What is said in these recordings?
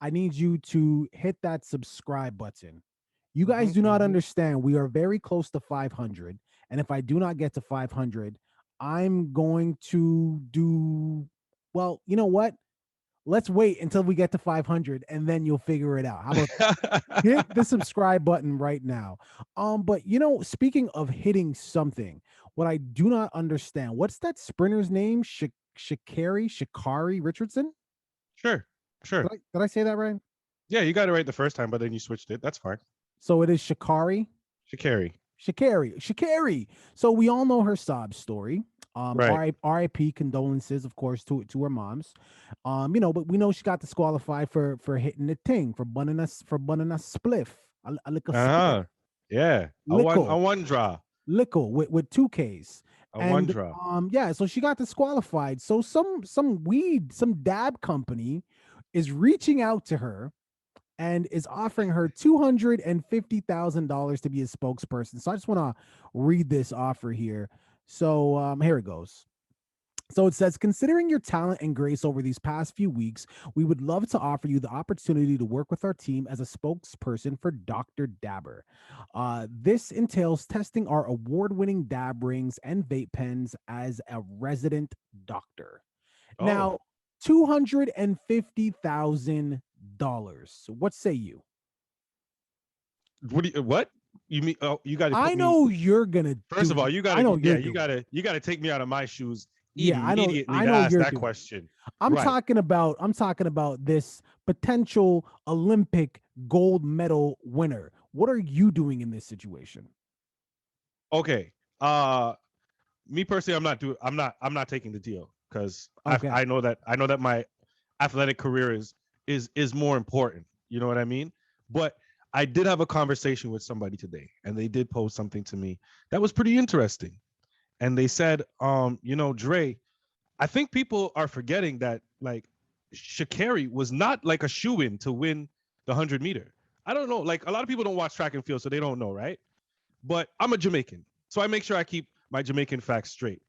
I need you to hit that subscribe button. You guys Mm-hmm, do not mm-hmm. understand. We are very close to 500. And if I do not get to 500, I'm going to do, well, you know what? Let's wait until we get to 500 and then you'll figure it out. How about that? Hit the subscribe button right now. But speaking of hitting something, what I do not understand, what's that sprinter's name? Shikari Richardson? Sure, sure. Did I say that right? Yeah, you got it right the first time, but then you switched it. That's fine. So it is Shikari. Shakari. Shakari. So we all know her sob story. Right. R.I.P. Condolences, of course, to her moms. But we know she got disqualified for hitting the ting, for bunning a spliff, a lickle spliff, Uh-huh. Yeah. A lickle, one draw. lickle with two K's. A one And draw. yeah, so she got disqualified. So some dab company is reaching out to her and is offering her $250,000 to be a spokesperson. So I just want to read this offer here. So here it goes. So it says, considering your talent and grace over these past few weeks, we would love to offer you the opportunity to work with our team as a spokesperson for Dr. Dabber. This entails testing our award winning dab rings and vape pens as a resident doctor. Oh. Now, $250,000. What say you? What? You mean you gotta I put me know you're gonna first do of all, it. you I gotta know you're yeah, you doing it. gotta you gotta take me out of my shoes Yeah, I know. immediately I to know ask you're that doing it. question. I'm Right. talking about. I'm talking about this potential Olympic gold medal winner. What are you doing in this situation? Okay. Uh Me personally, I'm not taking the deal because Okay. I know that my athletic career is more important. You know what I mean? But I did have a conversation with somebody today, and they did post something to me that was pretty interesting. And they said, Dre, I think people are forgetting that like Shakari was not like a shoe-in to win the 100 meter. I don't know. Like a lot of people don't watch track and field, so they don't know, right? But I'm a Jamaican, so I make sure I keep my Jamaican facts straight.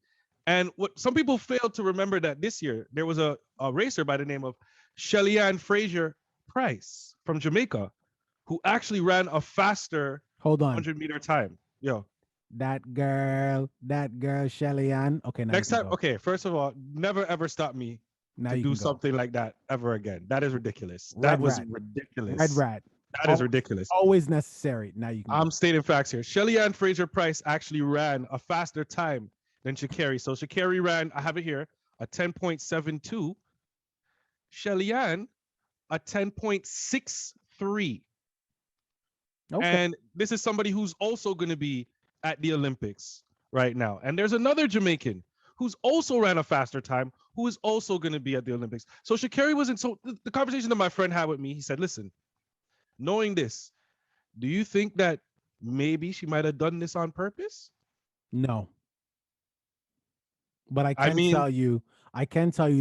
And what some people fail to remember that this year there was a racer by the name of Shelly-Ann Fraser Price from Jamaica who actually ran a faster Hold on. 100-meter time. Yo, That girl, Shelly Ann. Okay, now you next can time, go. okay, first of all, never ever stop me Now to you do can go. something like that ever again. That is ridiculous. That Red was rat. Red ridiculous. rat. That is Always, ridiculous. always necessary. Now you can I'm go. stating facts here. Shelly-Ann Fraser Price actually ran a faster time than Shakari. So Shakari ran, I have it here, a 10.72. Shelly-Ann, a 10.63. Okay. And this is somebody who's also going to be at the Olympics right now. And there's another Jamaican who's also ran a faster time who is also going to be at the Olympics. So Shakari wasn't so the conversation that my friend had with me, he said, listen, knowing this, do you think that maybe she might have done this on purpose? No, but I I can mean, tell you,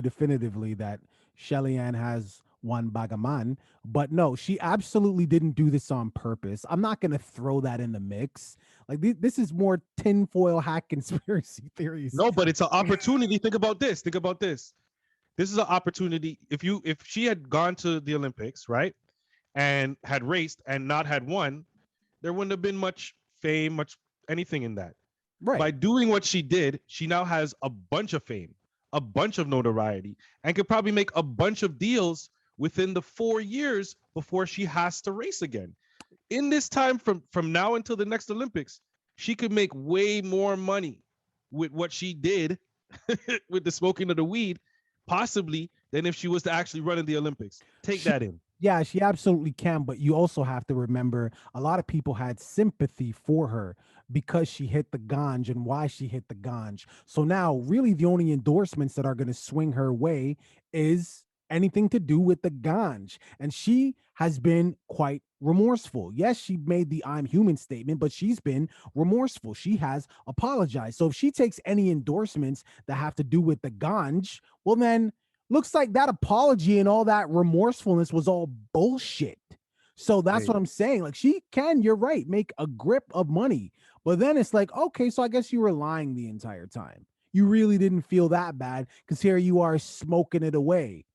definitively that Shelly Ann has one bagaman. But no, she absolutely didn't do this on purpose. I'm not gonna throw that in the mix. Like this is more tinfoil hat conspiracy theories. no, but it's an opportunity. Think about this. Think about this. This is an opportunity. If she had gone to the Olympics, right, and had raced and not had won, there wouldn't have been much fame, much anything in that. By Right. doing what she did, she now has a bunch of fame, a bunch of notoriety, and could probably make a bunch of deals within the 4 years before she has to race again. In this time from now until the next Olympics, she could make way more money with what she did with the smoking of the weed, possibly than if she was to actually run in the Olympics. Take She that in. Yeah, she absolutely can, but you also have to remember a lot of people had sympathy for her because she hit the ganj and why she hit the ganj. So now really the only endorsements that are going to swing her way is anything to do with the ganj. And she has been quite remorseful. Yes, she made the I'm human statement, but she's been remorseful. She has apologized. So if she takes any endorsements that have to do with the ganj, well then looks like that apology and all that remorsefulness was all bullshit. So that's Hey, what I'm saying. Like she can, you're right, make a grip of money. But then it's like, okay, so I guess you were lying the entire time. You really didn't feel that bad because here you are smoking it away.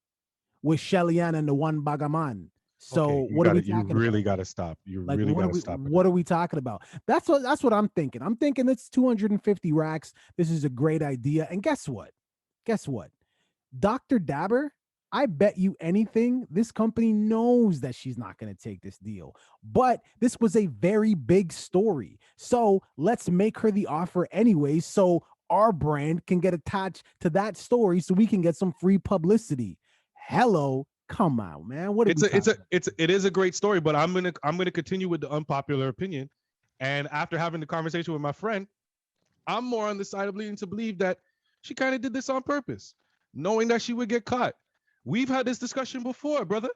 with Shelly Ann and the one Bagaman. Okay, So what are we you talking really about? gotta stop. You Like, really gotta stop with what that. are we talking about? That's what I'm thinking. I'm thinking it's 250 racks. This is a great idea. And guess what? Guess what? Dr. Dabber, I bet you anything, this company knows that she's not going to take this deal. But this was a very big story. So let's make her the offer anyway. So our brand can get attached to that story so we can get some free publicity. Hello. Come on, man. What are we talking about? It is a great story, but I'm gonna continue with the unpopular opinion. And after having the conversation with my friend, I'm more on the side of leading to believe that she kind of did this on purpose, knowing that she would get caught. We've had this discussion before, brother.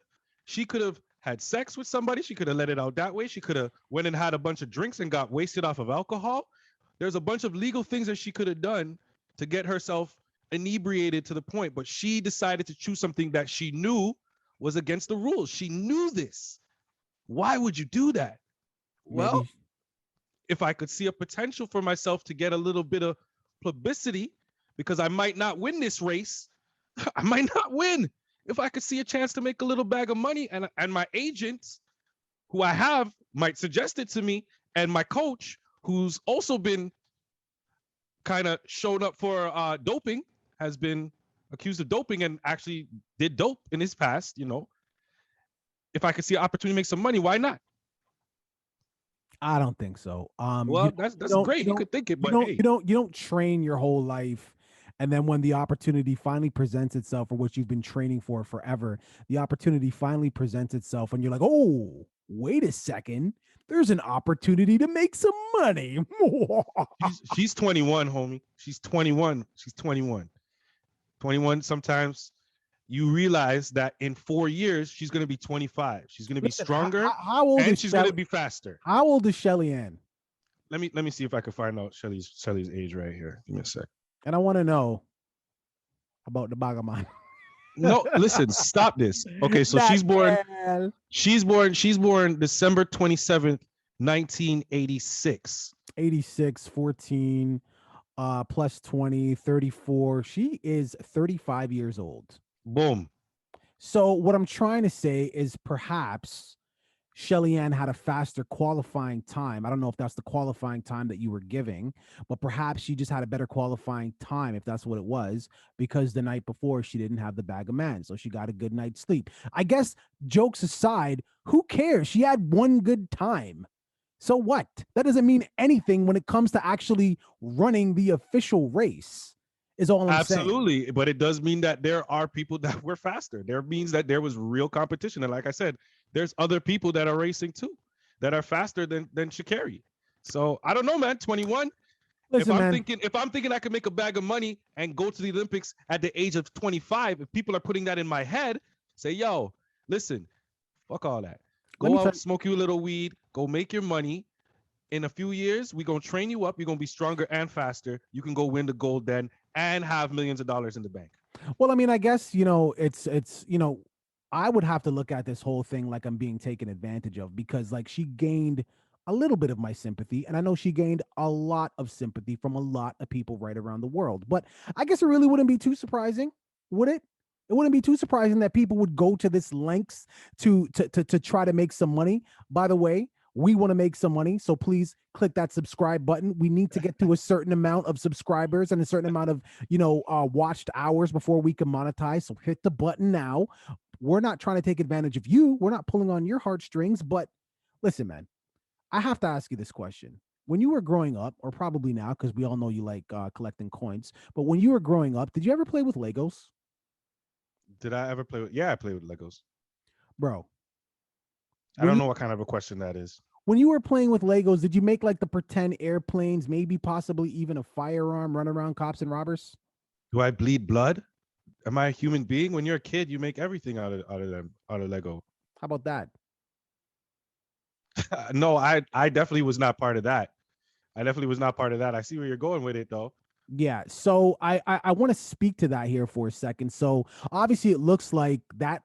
She could have had sex with somebody. She could have let it out that way. She could have went and had a bunch of drinks and got wasted off of alcohol. There's a bunch of legal things that she could have done to get herself inebriated to the point, but she decided to choose something that she knew was against the rules. She knew this. Why would you do that? Well, Maybe. if I could see a potential for myself to get a little bit of publicity, because I might not win this race, I might not win. If I could see a chance to make a little bag of money, and my agent, who I have, might suggest it to me, and my coach, who's also been kind of shown up for doping, has been accused of doping and actually did dope in his past, if I could see an opportunity to make some money, why not? I don't think so. Well, that's great. You could think it, but hey, you don't train your whole life, and then when the opportunity finally presents itself, for what you've been training for forever, the opportunity finally presents itself, and you're like, oh, wait a second, there's an opportunity to make some money. she's 21, homie. She's 21. She's 21. 21. Sometimes you realize that in 4 years she's going to be 25. She's going to be Listen, stronger, how old and is she's going to Shelly? be faster. How old is Shelly Ann? Let me see if I can find out Shelly's age right here. Give me a sec. And I want to know about the Bagaman. No, listen, stop this. Okay, so That she's born girl. she's born December 27th, 1986. 86, 14, plus 20, 34. She is 35 years old. Boom. So what I'm trying to say is perhaps Shelly Ann had a faster qualifying time. I don't know if that's the qualifying time that you were giving, but perhaps she just had a better qualifying time, if that's what it was, because the night before she didn't have the bag of man. So she got a good night's sleep. I guess, jokes aside, who cares? She had one good time. So what? That doesn't mean anything when it comes to actually running the official race, is all I'm saying. Absolutely, but it does mean that there are people that were faster. There means that there was real competition, and like I said, there's other people that are racing too, that are faster than Sha'Carri. So I don't know, man. 21. Listen, man. If I'm thinking I could make a bag of money and go to the Olympics at the age of 25, if people are putting that in my head, say, yo, listen, fuck all that. Go out, smoke you a little weed, go make your money. In a few years, we're gonna train you up. You're gonna be stronger and faster. You can go win the gold then and have millions of dollars in the bank. Well, I mean, I guess, it's I would have to look at this whole thing like I'm being taken advantage of, because like she gained a little bit of my sympathy, and I know she gained a lot of sympathy from a lot of people right around the world. But I guess it really wouldn't be too surprising, would it? It wouldn't be too surprising that people would go to this lengths to try to make some money. By the way, we want to make some money, so please click that subscribe button. We need to get to a certain amount of subscribers and a certain amount of watched hours before we can monetize. So hit the button now. We're not trying to take advantage of you. We're not pulling on your heartstrings. But listen, man, I have to ask you this question. When you were growing up, or probably now, because we all know you like collecting coins, but when you were growing up, did you ever play with Legos? Did I ever play with? Yeah, I played with Legos. Bro, I don't know what kind of a question that is. When you were playing with Legos, did you make like the pretend airplanes, maybe possibly even a firearm, run around cops and robbers? Do I bleed blood? Am I a human being? When you're a kid, you make everything out of Lego. How about that? No, I definitely was not part of that. I definitely was not part of that. I see where you're going with it, though. Yeah, so I want to speak to that here for a second. So obviously it looks like that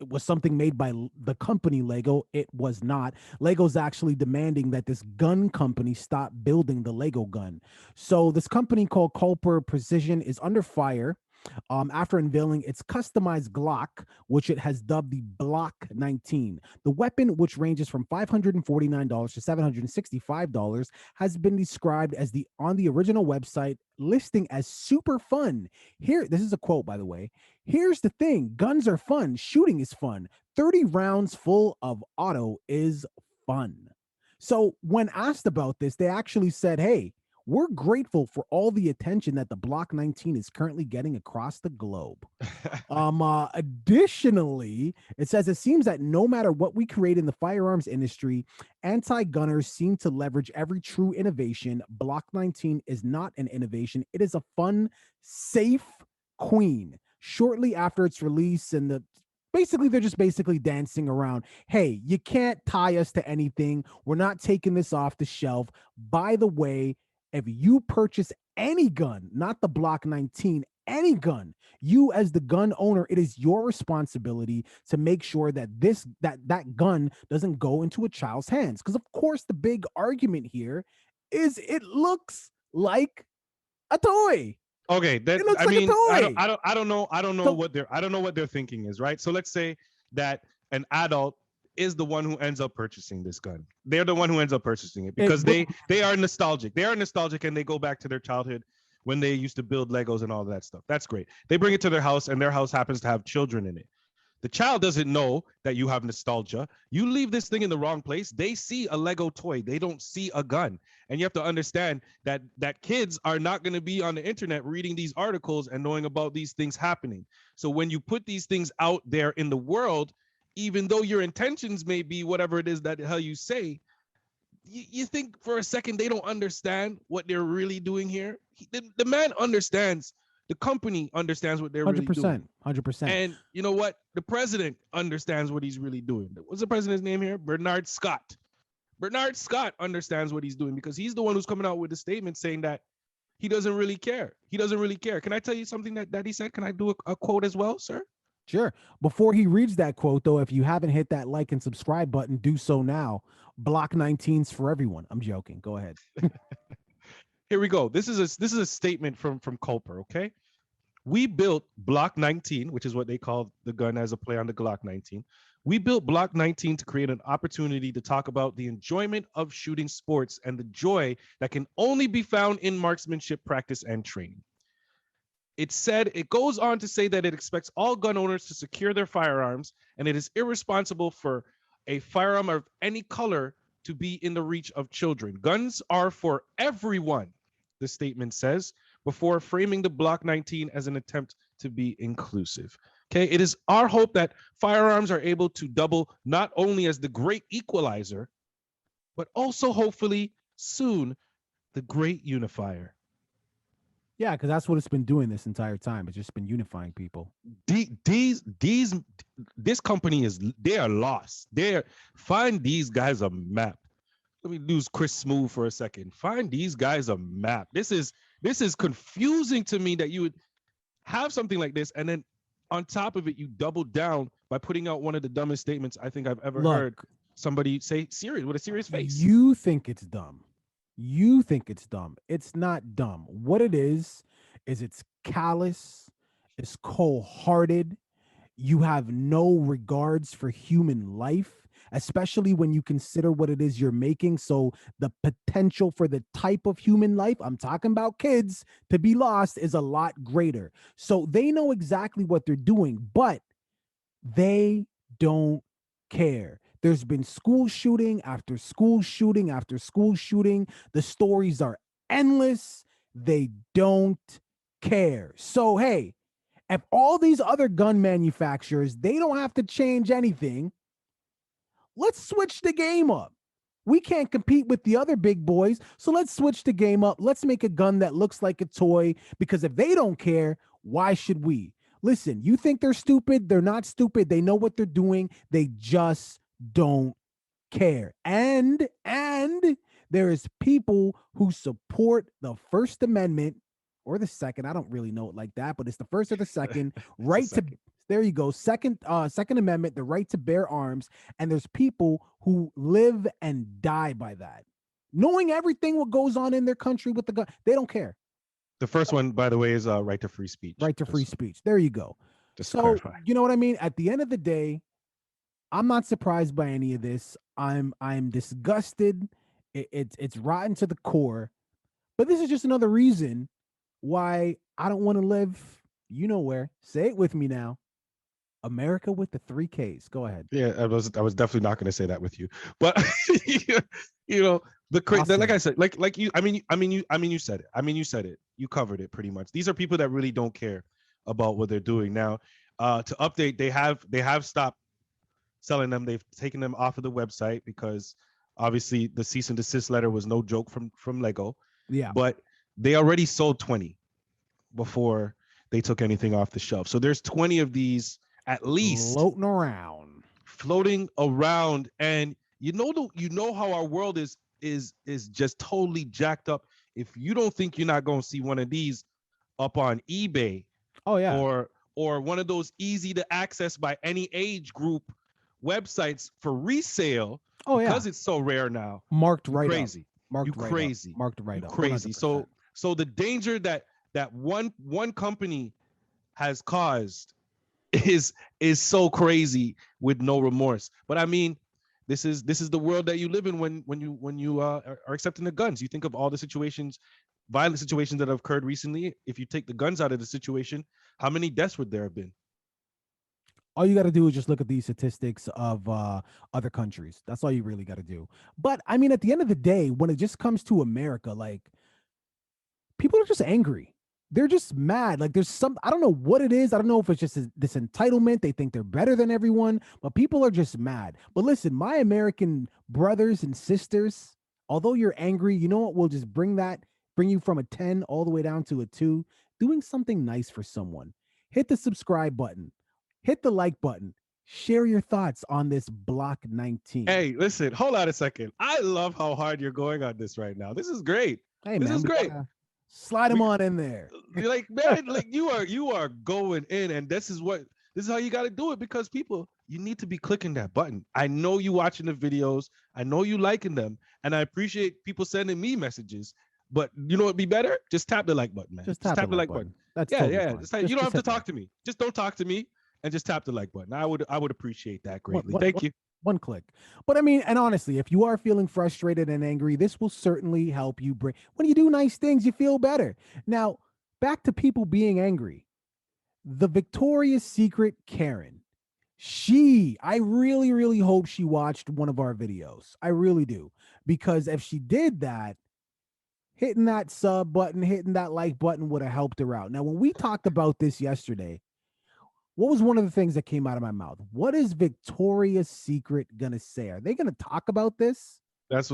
was something made by the company Lego. It was not. Lego's actually demanding that this gun company stop building the Lego gun. So this company called Culper Precision is under fire after unveiling its customized Glock, which it has dubbed the Block 19. The weapon, which ranges from $549 to $765, has been described as the on the original website listing as super fun. Here, this is a quote, by the way. Here's the thing: guns are fun, shooting is fun. 30 rounds full of auto is fun. So, when asked about this, they actually said, hey, we're grateful for all the attention that the Block 19 is currently getting across the globe. Additionally, it says it seems that no matter what we create in the firearms industry, anti-gunners seem to leverage every true innovation. Block 19 is not an innovation. It is a fun, safe queen. Shortly after its release, and they're just basically dancing around. Hey, you can't tie us to anything. We're not taking this off the shelf. By the way, if you purchase any gun, not the Block 19, any gun, you as the gun owner, it is your responsibility to make sure that that gun doesn't go into a child's hands. Because of course, the big argument here is it looks like a toy. Okay, that It looks I like a mean, toy. I don't know So what their thinking is, right? So let's say that an adult is the one who ends up purchasing this gun. They're the one who ends up purchasing it it, because they are nostalgic. They are nostalgic and they go back to their childhood when they used to build Legos and all that stuff. That's great. They bring it to their house and their house happens to have children in it. The child doesn't know that you have nostalgia. You leave this thing in the wrong place. They see a Lego toy. They don't see a gun. And you have to understand that kids are not going to be on the internet reading these articles and knowing about these things happening. So when you put these things out there in the world, even though your intentions may be whatever it is that the hell you say, you think for a second they don't understand what they're really doing here. The man understands. The company understands what they're really doing. 100%. And you know what? The president understands what he's really doing. What's the president's name here? Bernard Scott. Bernard Scott understands what he's doing because he's the one who's coming out with a statement saying that he doesn't really care. He doesn't really care. Can I tell you something that he said? Can I do a quote as well, sir? Sure. Before he reads that quote, though, if you haven't hit that like and subscribe button, do so now. Block 19's for everyone. I'm joking. Go ahead. Here we go. This is a statement from Culper, okay? We built Block 19, which is what they call the gun as a play on the Glock 19. We built Block 19 to create an opportunity to talk about the enjoyment of shooting sports and the joy that can only be found in marksmanship practice and training. It goes on to say that it expects all gun owners to secure their firearms, and it is irresponsible for a firearm of any color to be in the reach of children. Guns are for everyone, the statement says, before framing the Block 19 as an attempt to be inclusive. Okay, it is our hope that firearms are able to double not only as the great equalizer, but also hopefully soon the great unifier. Yeah, because that's what it's been doing this entire time. It's just been unifying people. This company they are lost. Find these guys a map. Let me lose Chris Smooth for a second. Find these guys a map. This is confusing to me that you would have something like this, and then on top of it, you double down by putting out one of the dumbest statements I think I've ever heard somebody say serious with a serious face. You think it's dumb. You think it's dumb. It's not dumb. What it is it's callous, it's cold-hearted. You have no regards for human life, especially when you consider what it is you're making. So the potential for the type of human life, I'm talking about kids, to be lost is a lot greater. So they know exactly what they're doing, but they don't care. There's been school shooting after school shooting after school shooting. The stories are endless. They don't care. So, hey, if all these other gun manufacturers, they don't have to change anything, let's switch the game up. We can't compete with the other big boys, so let's switch the game up. Let's make a gun that looks like a toy, because if they don't care, why should we? Listen, you think they're stupid? They're not stupid. They know what they're doing. They just don't care. And there is people who support the First Amendment, or the second. I don't really know it like that, but it's the first or the second right to. There you go. Second Amendment, the right to bear arms. And there's people who live and die by that, knowing everything what goes on in their country with the gun. They don't care. The first one, by the way, is right to free speech. Right to free speech. There you go. Just to So clarify. you know what I mean? At the end of the day, I'm not surprised by any of this. I'm disgusted. It's rotten to the core. But this is just another reason why I don't want to live. You know where? Say it with me now. America with the 3Ks. Go ahead. Yeah, I was definitely not going to say that with you, but you know I'll say like I it. said, like you, you said it. You said it. You covered it pretty much. These are people that really don't care about what they're doing now. To update, they have stopped selling them. They've taken them off of the website because obviously the cease and desist letter was no joke from Lego. Yeah. But they already sold 20 before they took anything off the shelf. So there's 20 of these at least Floating around. floating around, and you know how our world is just totally jacked up. If you don't think you're not going to see one of these up on eBay Oh yeah. or one of those easy to access by any age group websites for resale Oh yeah. because it's so rare now, Marked you right up. crazy. You Marked right up. crazy. Marked right You up. crazy. 100%. So the danger that one company has caused is so crazy with no remorse. But I mean, this is the world that you live in when you are accepting the guns. You think of all the situations, violent situations that have occurred recently. If you take the guns out of the situation, how many deaths would there have been? All you got to do is just look at these statistics of other countries. That's all you really got to do. But I mean, at the end of the day, when it just comes to America, like people are just angry. They're just mad. Like there's some, I don't know what it is. I don't know if it's just this entitlement. They think they're better than everyone, but people are just mad. But listen, my American brothers and sisters, although you're angry, you know what? We'll just bring you from a 10 all the way down to a 2, doing something nice for someone. Hit the subscribe button, hit the like button, share your thoughts on this Block 19. Hey, listen, hold on a second. I love how hard you're going on this right now. This is great. Hey, This man, is we great. gotta slide them We on in there. like, man, like you are going in, and this is how you got to do it, because people, you need to be clicking that button. I know you watching the videos, I know you liking them, and I appreciate people sending me messages. But you know what'd be better? Just tap the like button, man. Just Just tap the tap the like like button. button. That's Yeah, totally yeah. fine. You don't have to hit talk that. to me. Just don't talk to me, and just tap the like button. I would appreciate that One, greatly. one, Thank one, you. one click. But I mean, and honestly, if you are feeling frustrated and angry, this will certainly help you bring. When you do nice things, you feel better. Now, back to people being angry. The Victoria's Secret Karen. I really, really hope she watched one of our videos. I really do. Because if she did that, hitting that sub button, hitting that like button would have helped her out. Now, when we talked about this yesterday, what was one of the things that came out of my mouth? What is Victoria's Secret gonna say? Are they gonna talk about this? That's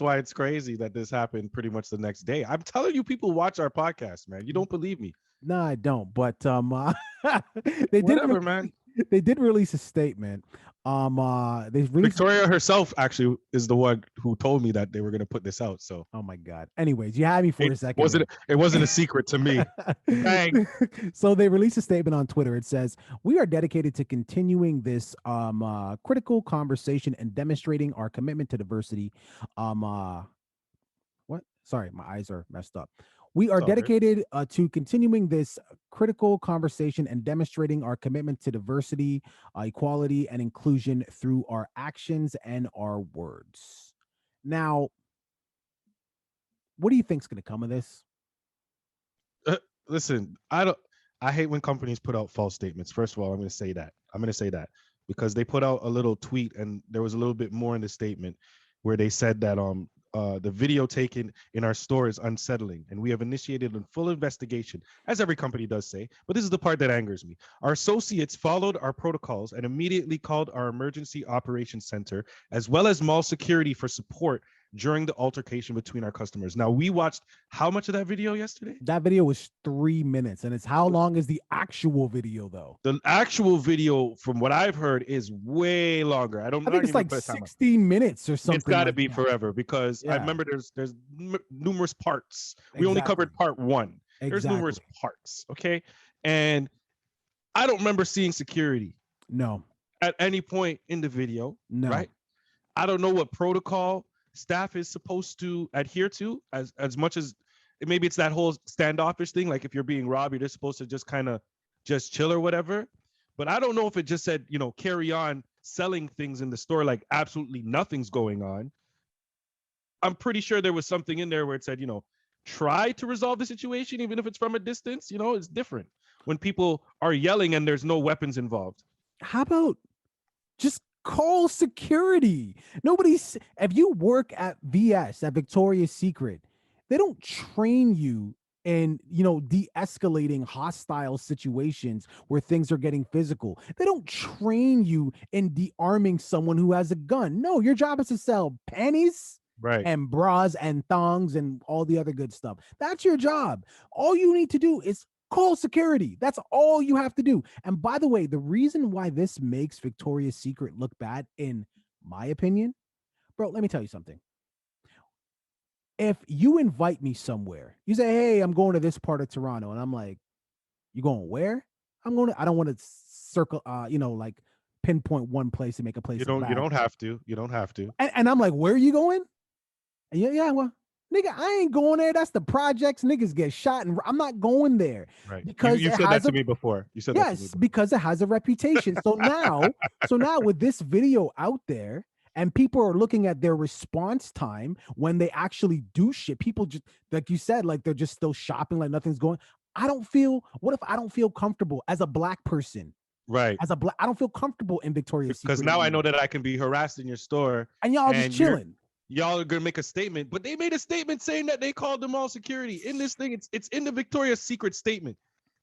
why it's crazy that this happened pretty much the next day. I'm telling you, people watch our podcast, man. You don't believe me. No, I don't. But they did Whatever, man. they did release a statement. They released. Victoria herself actually is the one who told me that they were going to put this out. So Oh my God. Anyways, you had me for a second. it wasn't a secret to me. Bang. So they released a statement on Twitter. It says, "We are dedicated to continuing this critical conversation and demonstrating our commitment to diversity." What? Sorry, my eyes are messed up. We are It's all good. dedicated to continuing this critical conversation and demonstrating our commitment to diversity, equality, and inclusion through our actions and our words. Now, what do you think's going to come of this? Listen, I hate when companies put out false statements. First of all, I'm going to say that. Because they put out a little tweet, and there was a little bit more in the statement where they said that the video taken in our store is unsettling, and we have initiated a full investigation, as every company does say. But this is the part that angers me. Our associates followed our protocols and immediately called our emergency operations center, as well as mall security, for support during the altercation between our customers. Now, we watched how much of that video yesterday? That video was 3 minutes, and it's how long is the actual video though? The actual video, from what I've heard, is way longer. I think it's like 16 minutes or something. It's got to like be that. forever, because I Yeah. remember there's numerous parts. We only covered part one. There's numerous parts. Okay. And I don't remember seeing security No, at any point in the video. no. Right. I don't know what protocol staff is supposed to adhere to, as much as maybe it's that whole standoffish thing. Like if you're being robbed, you're just supposed to just kind of just chill or whatever. But I don't know if it just said, carry on selling things in the store like absolutely nothing's going on. I'm pretty sure there was something in there where it said, try to resolve the situation, even if it's from a distance. It's different when people are yelling and there's no weapons involved. How about just call security? If you work at VS, at Victoria's Secret, they don't train you in, de-escalating hostile situations where things are getting physical. They don't train you in de-arming someone who has a gun. No, your job is to sell panties, right, and bras and thongs and all the other good stuff. That's your job. All you need to do is call security. That's all you have to do. And by the way, the reason why this makes Victoria's Secret look bad, in my opinion, bro, let me tell you something. If you invite me somewhere, you say, hey, I'm going to this part of Toronto. And I'm like, you going where? I don't want to circle, like pinpoint one place and make a place. You don't have to. You don't have to. And I'm like, where are you going? And yeah, well, nigga, I ain't going there. That's the projects. Niggas get shot, and I'm not going there. Right. Because you said that to me before. You said that to me before. Because it has a reputation. So now with this video out there, and people are looking at their response time when they actually do shit. People just, like you said, like they're just still shopping, like nothing's going. What if I don't feel comfortable as a black person? Right. I don't feel comfortable in Victoria's Secret. Because now I know that I can be harassed in your store. And y'all just chilling. Y'all are gonna make a statement, but they made a statement saying that they called them all security. In this thing, it's in the Victoria's Secret statement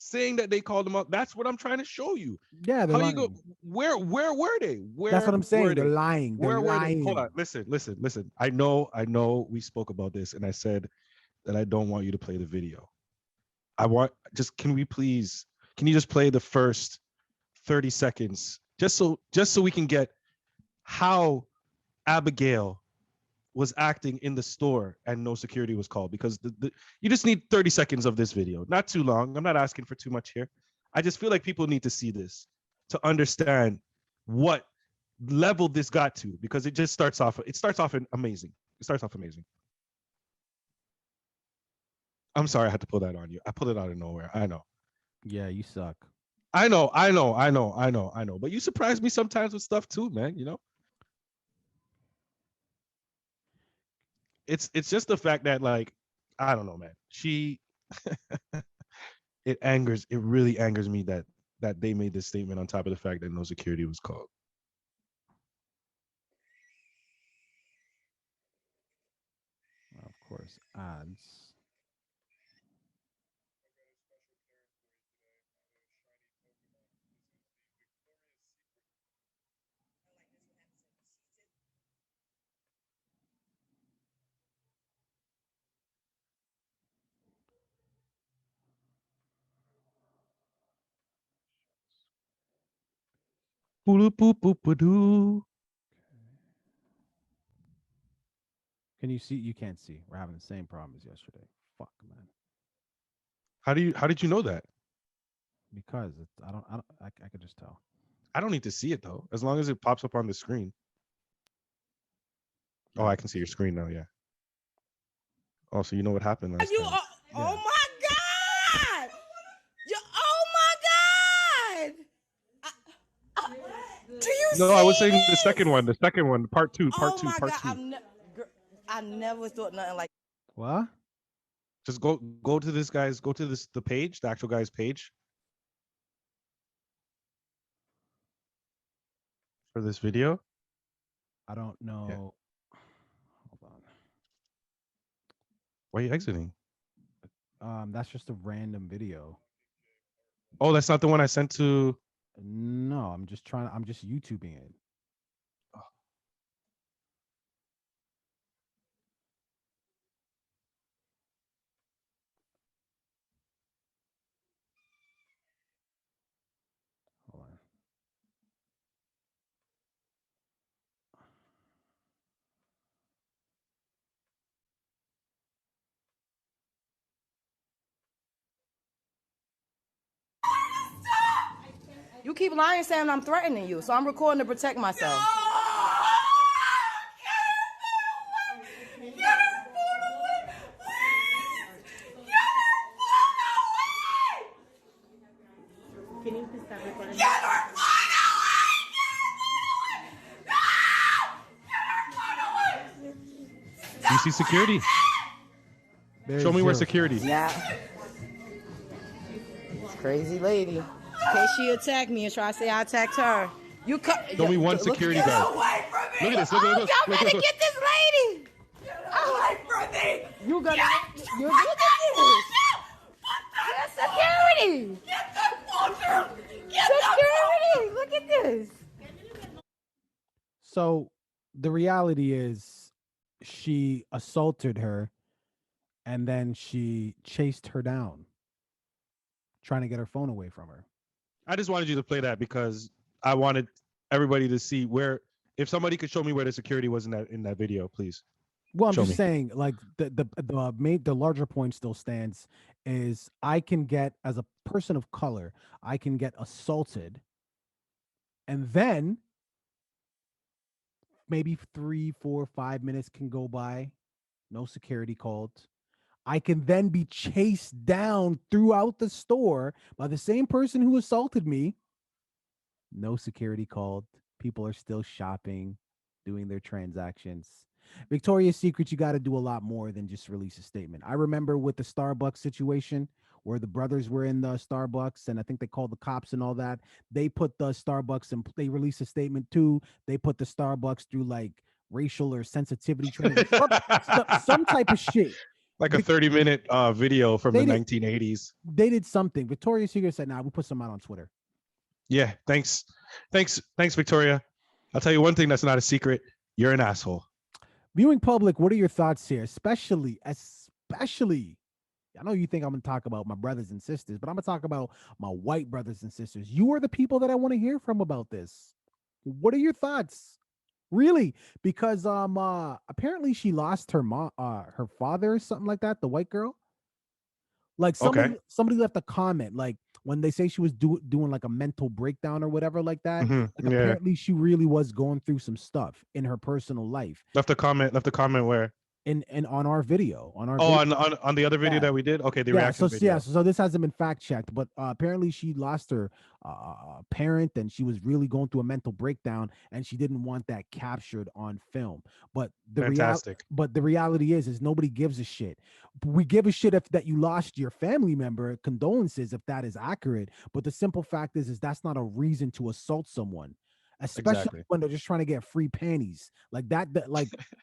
saying that they called them all. That's what I'm trying to show you. Yeah, they're lying. You go? Where were they? That's what I'm saying. They're lying. Where were they? Hold on. Listen. I know. We spoke about this, and I said that I don't want you to play the video. Can you just play the first 30 seconds just so we can get how Abigail was acting in the store and no security was called, because you just need 30 seconds of this video, not too long. I'm not asking for too much here. I just feel like people need to see this to understand what level this got to, because it starts off amazing. It starts off amazing. I'm sorry I had to pull that on you. I pulled it out of nowhere. I know. Yeah, you suck. I know. But you surprise me sometimes with stuff too, man, It's just the fact that, like, I don't know, man. It really angers me that they made this statement on top of the fact that no security was called. Of course, ads. Can you see? You can't see. We're having the same problem as yesterday. Fuck, man. How did you know that? Because I could just tell. I don't need to see it though, as long as it pops up on the screen. Oh, I can see your screen now. Yeah. Oh, so you know what happened last time? Oh my God! Oh my God! Do you? No, I was saying the second one, part two. I never thought nothing like. What? Just go to the page, the actual guy's page for this video. I don't know. Yeah. Hold on. Why are you exiting? That's just a random video. Oh, that's not the one I sent to. No, I'm just YouTubing it. Hold on. You keep lying, saying I'm threatening you, so I'm recording to protect myself. DreCey, security. There's Show me where zero. security. Yeah. This crazy lady. In case she attacked me and try to say I attacked her. You Show me one security guard. away from me! Look at this. Look at this. Y'all Look, better look, get this lady! Get away from me! You gonna you look at this! Get security! Get the fucker! Get security! Look at this! So the reality is she assaulted her and then she chased her down, trying to get her phone away from her. I just wanted you to play that because I wanted everybody to see where. If somebody could show me where the security was in that video, please. Well, I'm Show just me. saying, like the larger point still stands is I can get, as a person of color, I can get assaulted, and then maybe 3, 4, 5 minutes can go by, no security called. I can then be chased down throughout the store by the same person who assaulted me. No security called. People are still shopping, doing their transactions. Victoria's Secret, you got to do a lot more than just release a statement. I remember with the Starbucks situation where the brothers were in the Starbucks and I think they called the cops and all that. They put the Starbucks and they released a statement too. They put the Starbucks through like racial or sensitivity training, some type of shit. Like a 30-minute video from the They did. 1980s. They did something. Victoria's Secret said, "Nah, we put some out on Twitter." Yeah, thanks, Victoria. I'll tell you one thing that's not a secret. You're an asshole. Viewing public, what are your thoughts here? Especially, I know you think I'm going to talk about my brothers and sisters, but I'm going to talk about my white brothers and sisters. You are the people that I want to hear from about this. What are your thoughts? Really? Because apparently she lost her her father or something like that, the white girl. Like somebody left a comment, like when they say she was doing like a mental breakdown or whatever like that. Mhm, Like, yeah. apparently she really was going through some stuff in her personal life. Left a comment where? In on our video, on our on the other video Yeah. that we did. Okay, the yeah, reaction video. so this hasn't been fact checked, but apparently she lost her parent and she was really going through a mental breakdown and she didn't want that captured on film. But the Fantastic. but the reality is nobody gives a shit. We give a shit if that you lost your family member, condolences if that is accurate, but the simple fact is that's not a reason to assault someone. Especially Exactly. when they're just trying to get free panties like that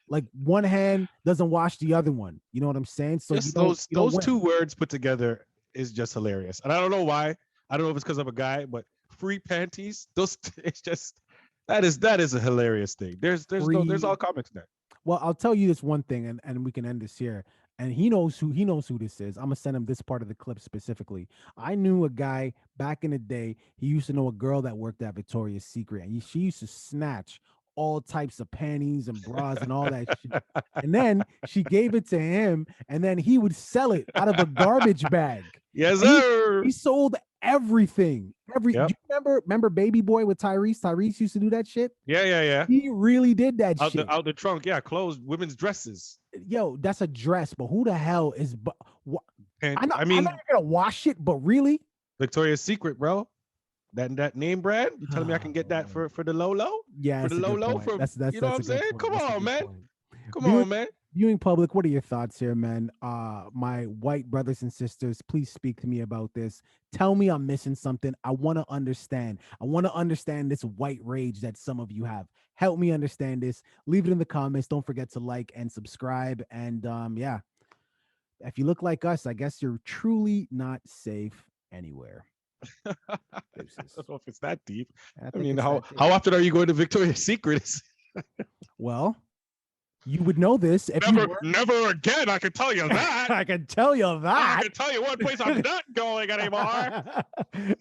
like one hand doesn't wash the other one. You know what I'm saying? So Just you don't those win. two words put together is just hilarious. And I don't know why. I don't know if it's because I'm a guy, but free panties. It's just that is a hilarious thing. There's all comics in there. Well, I'll tell you this one thing, and we can end this here. And he knows who this is. I'm gonna send him this part of the clip specifically. I knew a guy back in the day. He used to know a girl that worked at Victoria's Secret, and she used to snatch all types of panties and bras and all that shit. And then she gave it to him, and then he would sell it out of a garbage bag. Yes, And sir. He sold everything. Yep. Do you remember Baby Boy with Tyrese? Tyrese used to do that shit. Yeah. He really did that Out shit. the trunk, yeah, clothes, women's dresses. Yo, that's a dress, but who the hell is? And I mean, I'm not gonna wash it, but really, Victoria's Secret, bro. That name brand. You telling me I can get that for the low? yeah, For that's the a good low point. from That's you know what I'm a good saying? point. Come That's a on, good man. point. Come Viewing- on, man. Viewing public, what are your thoughts here, man? My white brothers and sisters, please speak to me about this. Tell me I'm missing something. I want to understand. I want to understand this white rage that some of you have. Help me understand this. Leave it in the comments. Don't forget to like and subscribe. And yeah, if you look like us, I guess you're truly not safe anywhere. I don't know if it's that deep. I think mean, it's how that deep. often are you going to Victoria's Secret? Well, you would know this if you were. Never again. I can tell you that. I can tell you I that. can tell you one place I'm not going anymore.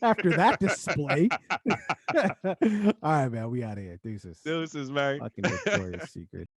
After that display. All right, man. We out of here. Deuces. Deuces, man. Fucking Victoria's Secret.